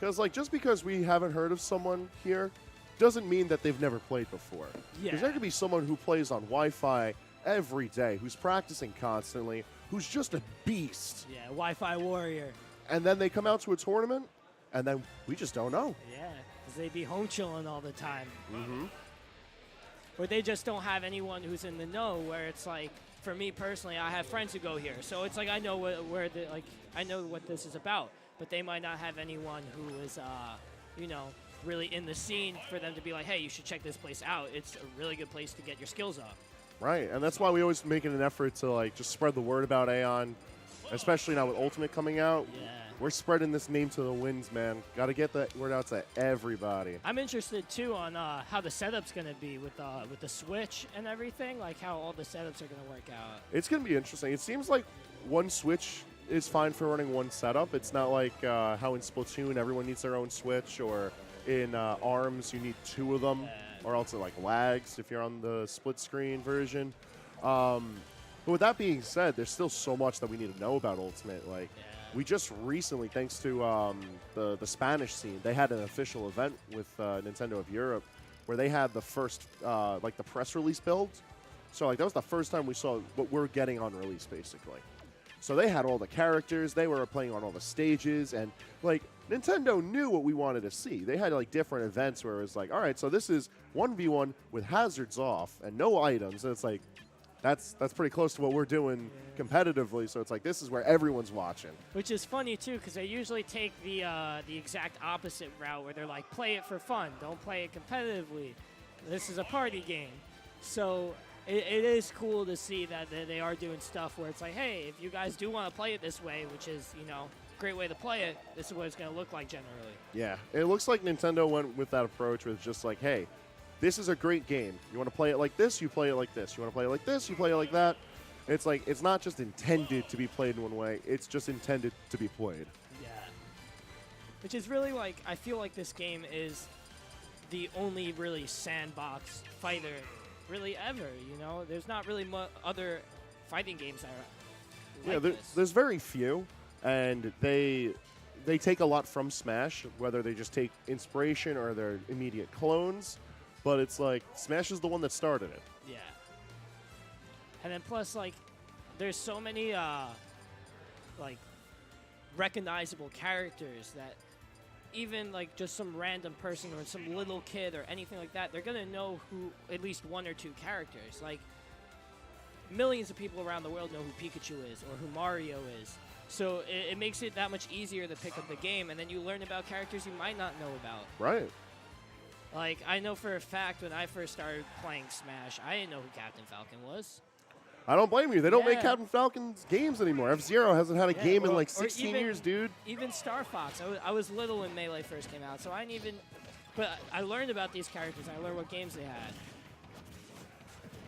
Because, like, just because we haven't heard of someone here doesn't mean that they've never played before. Yeah. Because there could be someone who plays on Wi-Fi every day, who's practicing constantly, who's just a beast. Yeah, Wi-Fi warrior. And then they come out to a tournament, and then we just don't know. Yeah, because they be home chilling all the time. Mm-hmm. Or they just don't have anyone who's in the know. Where it's like, for me personally, I have friends who go here, so it's like I know I know what this is about. But they might not have anyone who is, you know, really in the scene for them to be like, hey, you should check this place out. It's a really good place to get your skills up. Right, and that's why we always make it an effort to like just spread the word about AON, especially now with Ultimate coming out. Yeah. We're spreading this name to the winds, man. Got to get that word out to everybody. I'm interested too on how the setup's going to be with the Switch and everything, like how all the setups are going to work out. It's going to be interesting. It seems like one Switch is fine for running one setup. It's not like how in Splatoon everyone needs their own Switch, or in ARMS you need two of them, or else it like lags if you're on the split screen version. But with that being said, there's still so much that we need to know about Ultimate. Like, we just recently, thanks to the Spanish scene, they had an official event with Nintendo of Europe where they had the first, like the press release build. So like that was the first time we saw what we're getting on release, basically. So they had all the characters, they were playing on all the stages, and like Nintendo knew what we wanted to see. They had like different events where it was like, all right, so this is 1v1 with hazards off and no items, and it's like, that's pretty close to what we're doing competitively. So it's like, this is where everyone's watching. Which is funny too, because they usually take the exact opposite route, where they're like, play it for fun, don't play it competitively. This is a party game. So it is cool to see that they are doing stuff where it's like, hey, if you guys do want to play it this way, which is, you know, a great way to play it, this is what it's going to look like generally. Yeah, it looks like Nintendo went with that approach with just like, hey, this is a great game. You want to play it like this, you play it like this. You want to play it like this, you play it like that. It's like, it's not just intended to be played in one way, it's just intended to be played. Yeah. Which is really like, I feel like this game is the only really sandbox fighter really ever, you know? There's not really other fighting games that are like this. There's very few, and they take a lot from Smash, whether they just take inspiration or they're immediate clones. But it's like, Smash is the one that started it. Yeah. And then plus, like, there's so many, like, recognizable characters that even, like, just some random person or some little kid or anything like that, they're going to know who, at least one or two characters. Like, millions of people around the world know who Pikachu is or who Mario is. So it makes it that much easier to pick up the game, and then you learn about characters you might not know about. Right. Like, I know for a fact when I first started playing Smash, I didn't know who Captain Falcon was. I don't blame you. They don't make Captain Falcon's games anymore. F-Zero hasn't had a game in like 16 years, dude. Even Star Fox. I was little when Melee first came out, so I didn't even... But I learned about these characters, and I learned what games they had.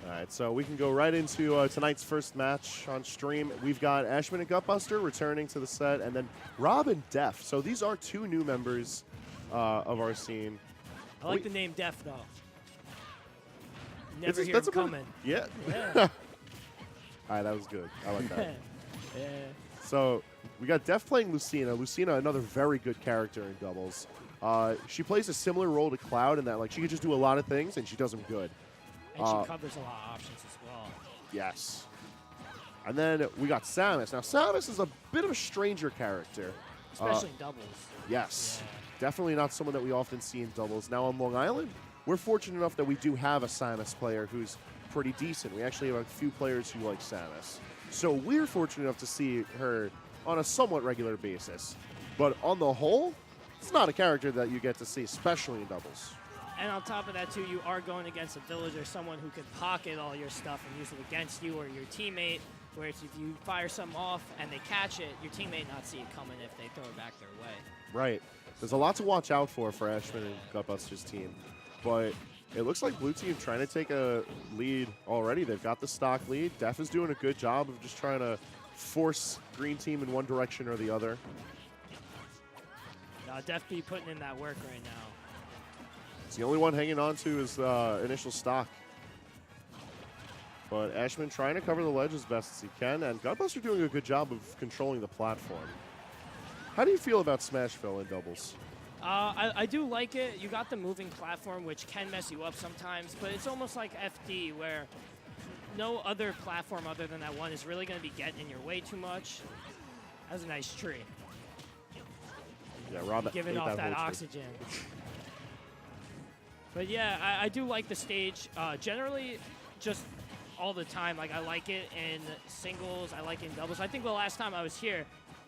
All right, so we can go right into tonight's first match on stream. We've got Ashmin and GutBuster returning to the set, and then Rob and Def. So these are two new members of our scene. I like the name Def, though. Never hear him coming. Yeah. All right, that was good. I like that. Yeah. So we got Def playing Lucina. Lucina, another very good character in doubles. She plays a similar role to Cloud in that like she can just do a lot of things, and she does them good. And she covers a lot of options as well. Yes. And then we got Samus. Now, Samus is a bit of a stranger character. Especially in doubles. Yes. Yeah. Definitely not someone that we often see in doubles. Now on Long Island, we're fortunate enough that we do have a Samus player who's pretty decent. We actually have a few players who like Samus. So we're fortunate enough to see her on a somewhat regular basis. But on the whole, it's not a character that you get to see, especially in doubles. And on top of that, too, you are going against a villager, someone who can pocket all your stuff and use it against you or your teammate, whereas if you fire something off and they catch it, your teammate not see it coming if they throw it back their way. Right. There's a lot to watch out for Ashmin and GutBuster's team. But it looks like Blue Team trying to take a lead already. They've got the stock lead. Def is doing a good job of just trying to force Green Team in one direction or the other. Def be putting in that work right now. It's the only one hanging on to his initial stock. But Ashmin trying to cover the ledge as best as he can, and GutBuster doing a good job of controlling the platform. How do you feel about Smashville in doubles? I do like it. You got the moving platform, which can mess you up sometimes, but it's almost like FD, where no other platform other than that one is really going to be getting in your way too much. That was a nice tree. Yeah, Rob Giving off that oxygen. But yeah, I do like the stage. Generally, just all the time. Like, I like it in singles. I like it in doubles. I think the last time I was here,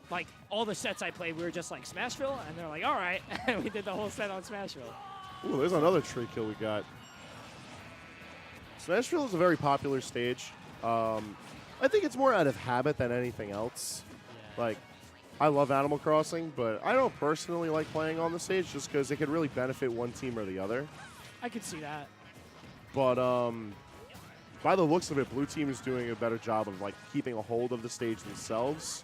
like, all the sets I played, we were just like Smashville, and they're like, all right. And we did the whole set on Smashville. Ooh, there's another tree kill we got. Smashville is a very popular stage. I think it's more out of habit than anything else. Yeah. Like, I love Animal Crossing, but I don't personally like playing on the stage just because it could really benefit one team or the other. I could see that. But by the looks of it, Blue Team is doing a better job of like keeping a hold of the stage themselves.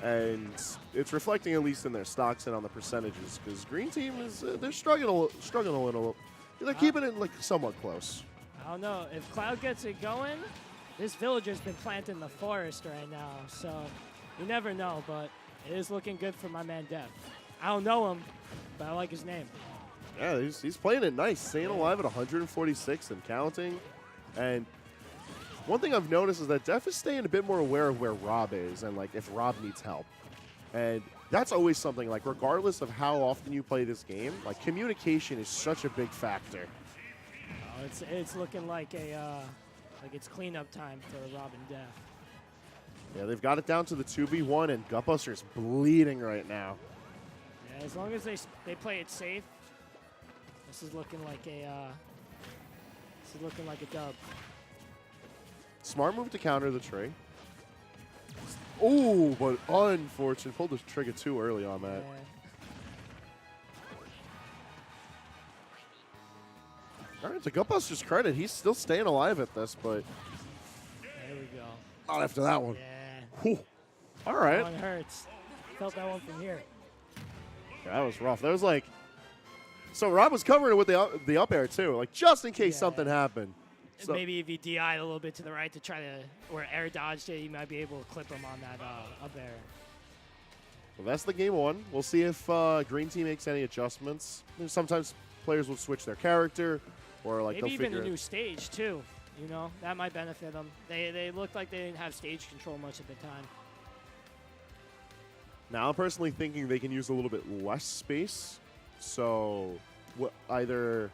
And it's reflecting at least in their stocks and on the percentages, because Green Team is they're struggling a little. They're keeping it like somewhat close. I don't know. If Cloud gets it going, this villager's been planting the forest right now, so you never know, but it is looking good for my man Dev. I don't know him, but I like his name. Yeah, he's playing it nice, staying alive at 146 and counting. And one thing I've noticed is that Def is staying a bit more aware of where Rob is and like if Rob needs help. And that's always something, like regardless of how often you play this game, like communication is such a big factor. Oh, it's looking like like it's cleanup time for Rob and Def. Yeah, they've got it down to the 2v1, and GutBuster is bleeding right now. Yeah, as long as they play it safe, this is looking like a dub. Smart move to counter the tree. Oh, but unfortunate. Pulled the trigger too early on that. Yeah. All right, to GutBuster's credit, he's still staying alive at this, but There we go. not after that one. Yeah. Whew. All right. That one hurts. Felt that one from here. Yeah, that was rough. That was like, so Rob was covering it with the up air too, like just in case something happened. So, Maybe if he DI'd a little bit to the right to try to, or air dodged it, you might be able to clip him on that up air. well, that's the game one. We'll see if Green Team makes any adjustments. Sometimes players will switch their character, or like Maybe they'll even figure a new stage too. You know, that might benefit them. They looked like they didn't have stage control much at the time. Now I'm personally thinking they can use a little bit less space. So either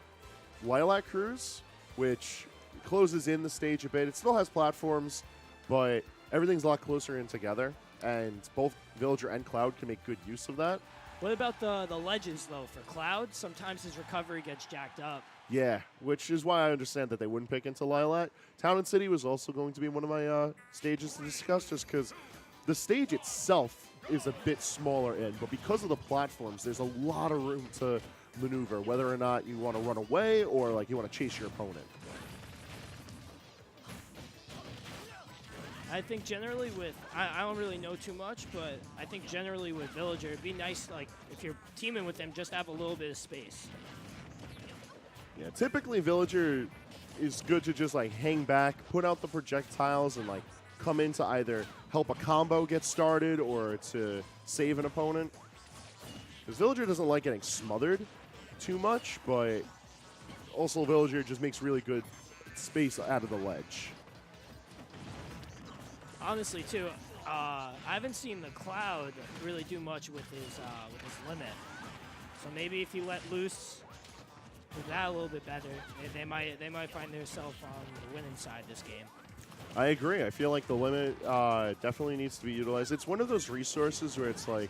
Lilac Cruise, which closes in the stage a bit. It still has platforms, but everything's a lot closer in together. And both Villager and Cloud can make good use of that. What about the ledges, though, for Cloud? Sometimes his recovery gets jacked up. Yeah, which is why I understand that they wouldn't pick into Lilac. Town and City was also going to be one of my stages to discuss, just because the stage itself is a bit smaller in, but because of the platforms, there's a lot of room to maneuver, whether or not you want to run away or like you want to chase your opponent. I think generally with, I don't really know too much, but I think generally with Villager, it'd be nice, like, if you're teaming with them, just have a little bit of space. Yeah, typically Villager is good to just like hang back, put out the projectiles, and like come in to either help a combo get started or to save an opponent. Because Villager doesn't like getting smothered too much, but also Villager just makes really good space out of the ledge. Honestly, too, I haven't seen the Cloud really do much with his limit. So maybe if you let loose with that a little bit better, they might find themselves on the winning side this game. I agree. I feel like the limit definitely needs to be utilized. It's one of those resources where it's like,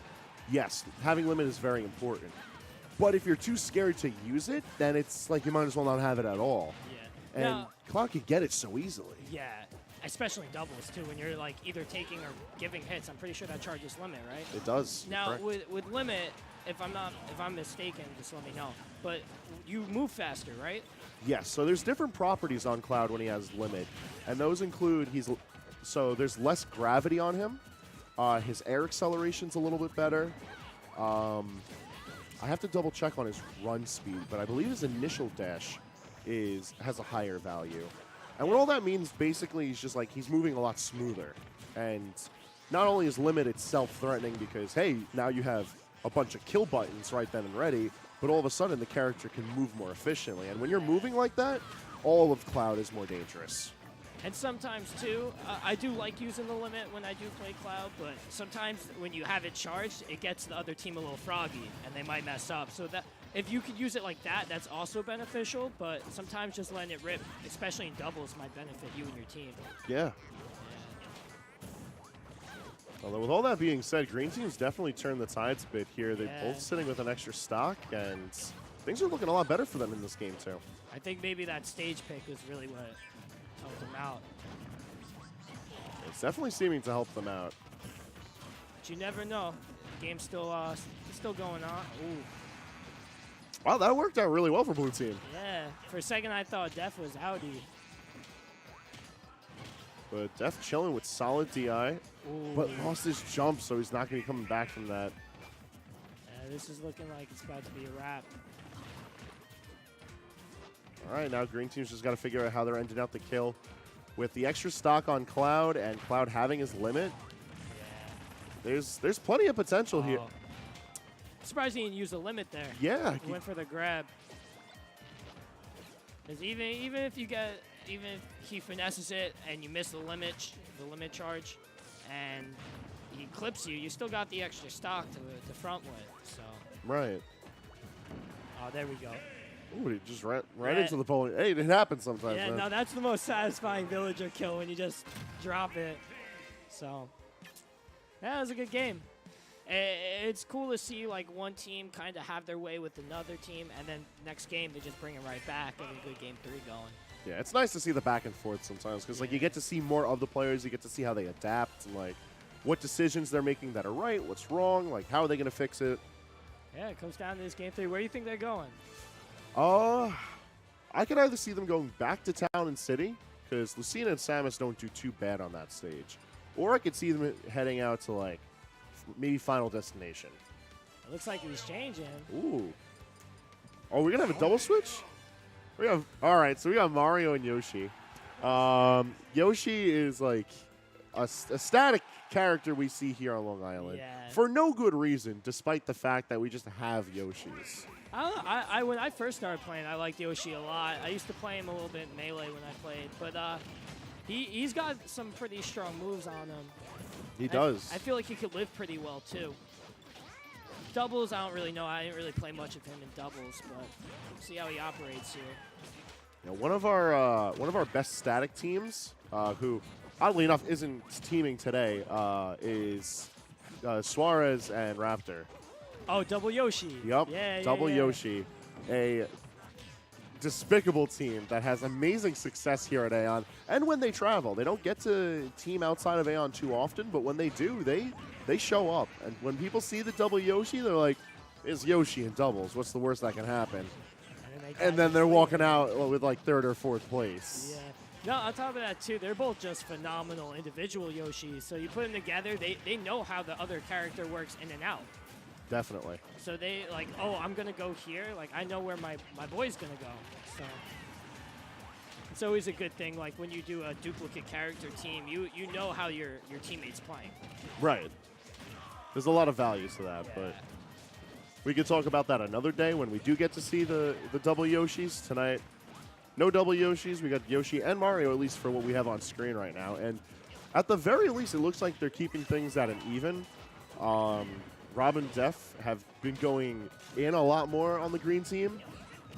yes, having limit is very important. But if you're too scared to use it, then it's like you might as well not have it at all. Yeah. And Cloud can get it so easily. Yeah. Especially doubles, too, when you're like either taking or giving hits. I'm pretty sure that charges limit, right? It does. Now, with limit, if I'm mistaken, just let me know. But you move faster, right? Yes, so there's different properties on Cloud when he has limit, and those include so there's less gravity on him. His air acceleration's a little bit better. I have to double check on his run speed, but I believe his initial dash has a higher value. And what all that means basically is just like he's moving a lot smoother. And not only is limit itself threatening because, hey, now you have a bunch of kill buttons right then and ready, but all of a sudden the character can move more efficiently. And when you're moving like that, all of Cloud is more dangerous. And sometimes, too, I do like using the limit when I do play Cloud, but sometimes when you have it charged, it gets the other team a little froggy, and they might mess up. So that if you could use it like that, that's also beneficial, but sometimes just letting it rip, especially in doubles, might benefit you and your team. Yeah. Although with all that being said, Green Team's definitely turned the tides a bit here. They're both sitting with an extra stock, and things are looking a lot better for them in this game, too. I think maybe that stage pick was really what helped them out. It's definitely seeming to help them out. But you never know. The game's still going on. Ooh. Wow, that worked out really well for Blue Team. Yeah. For a second, I thought Def was outie. But Def chilling with solid DI, Ooh. but lost his jump, so he's not going to be coming back from that. Yeah, this is looking like it's about to be a wrap. All right, now Green Team's just got to figure out how they're ending out the kill. With the extra stock on Cloud and Cloud having his limit, there's plenty of potential here. Surprised he didn't use the limit there. Yeah. He went for the grab. Because even if he finesses it and you miss the limit charge, and he clips you, you still got the extra stock to front with. So. Right. Oh, there we go. Ooh, he just ran into the pole. Hey, it happens sometimes. Yeah, man. no, that's the most satisfying villager kill when you just drop it. So, yeah, it was a good game. It's cool to see like one team kind of have their way with another team, and then next game they just bring it right back and a good game 3 going. Yeah, it's nice to see the back and forth sometimes because like you get to see more of the players, you get to see how they adapt and like what decisions they're making that are right, what's wrong, like how are they going to fix it. Yeah, it comes down to this game 3. Where do you think they're going? I could either see them going back to Town and City because Lucina and Samus don't do too bad on that stage, or I could see them heading out to like maybe Final Destination. It looks like he's changing. Ooh. Oh, we're gonna have a double switch? All right, so we got Mario and Yoshi. Yoshi is like a static character we see here on Long Island for no good reason, despite the fact that we just have Yoshis. I don't know. When I first started playing, I liked Yoshi a lot. I used to play him a little bit in Melee when I played, but he's got some pretty strong moves on him. He does. I feel like he could live pretty well too. Doubles, I don't really know. I didn't really play much of him in doubles, but we'll see how he operates here. You know, one of our best static teams, who oddly enough isn't teaming today, is Suarez and Raptor. Oh, Double Yoshi. Yep. Yeah, Double yeah. Yoshi, a despicable team that has amazing success here at AON. And when they travel, they don't get to team outside of AON too often, but when they do, they show up. And when people see the Double Yoshi, they're like, "It's Yoshi in doubles. What's the worst that can happen?" And then they're walking out with like 3rd or 4th place. Yeah. No, on top of that, too, they're both just phenomenal individual Yoshis. So you put them together, they know how the other character works in and out. Definitely. So they like, oh, I'm going to go here. Like, I know where my boy's going to go. So it's always a good thing, like, when you do a duplicate character team, you know how your teammate's playing. Right. There's a lot of values to that, but we could talk about that another day when we do get to see the double Yoshis. Tonight, no double Yoshis. We got Yoshi and Mario, at least for what we have on screen right now. And at the very least, it looks like they're keeping things at an even. Rob and Def have been going in a lot more on the green team.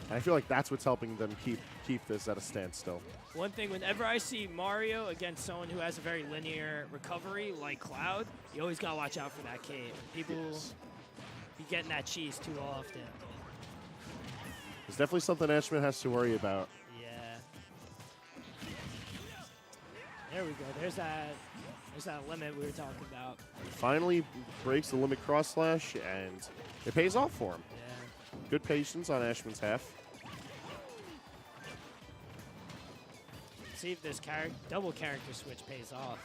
And I feel like that's what's helping them keep this at a standstill. One thing, whenever I see Mario against someone who has a very linear recovery like Cloud, you always got to watch out for that cave. People be getting that cheese too often. It's definitely something Ashmin has to worry about. Yeah. There we go. There's that limit we were talking about. He finally breaks the limit cross slash, and it pays off for him. Yeah. Good patience on Ashman's half. See if this double character switch pays off.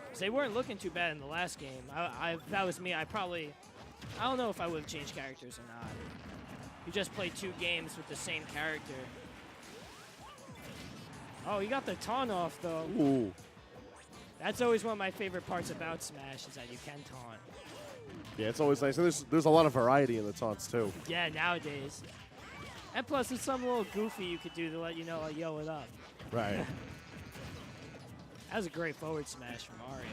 'Cause they weren't looking too bad in the last game. If that was me, I don't know if I would have changed characters or not. You just played 2 games with the same character. Oh, you got the taunt off, though. Ooh. That's always one of my favorite parts about Smash is that you can taunt. Yeah, it's always nice. And there's a lot of variety in the taunts, too. Yeah, nowadays. And plus, there's some little goofy you could do to let you know, like, yo, it up. Right. That was a great forward smash from Mario.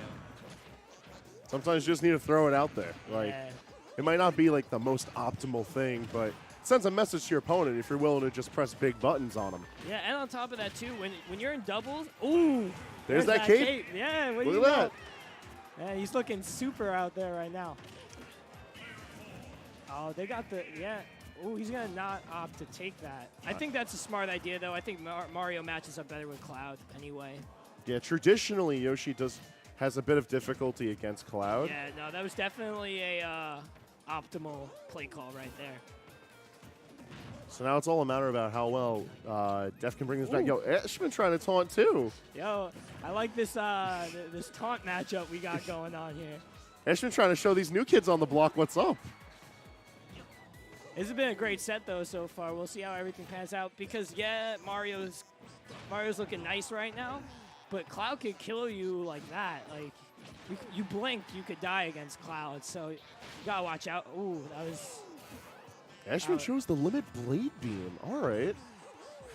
Sometimes you just need to throw it out there. Like, Yeah. it might not be like the most optimal thing, but it sends a message to your opponent if you're willing to just press big buttons on them. Yeah, and on top of that, too, when you're in doubles, ooh. There's that cape. Yeah, what do Look you at know? that. Yeah, he's looking super out there right now. Oh, they got the, yeah. Oh, he's going to not opt to take that. I think that's a smart idea, though. I think Mario matches up better with Cloud anyway. Yeah, traditionally, Yoshi has a bit of difficulty against Cloud. Yeah, no, that was definitely a optimal play call right there. So now it's all a matter about how well Def can bring this back. Yo, Ashmin trying to taunt, too. Yo, I like this this taunt matchup we got going on here. Ashmin trying to show these new kids on the block what's up. This has been a great set, though, so far. We'll see how everything pans out because, yeah, Mario's looking nice right now, but Cloud could kill you like that. Like, you blink, you could die against Cloud, so you got to watch out. Ooh, that was... Ashmin chose the limit blade beam. All right.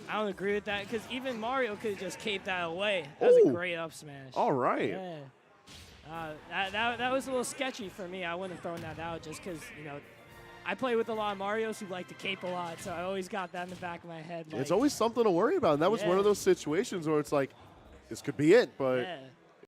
I don't agree with that because even Mario could have just caped that away. That was a great up smash. All right. Yeah. That was a little sketchy for me. I wouldn't have thrown that out just because, you know, I play with a lot of Marios who like to cape a lot, so I always got that in the back of my head. Like, it's always something to worry about. And that was one of those situations where it's like, this could be it, but yeah.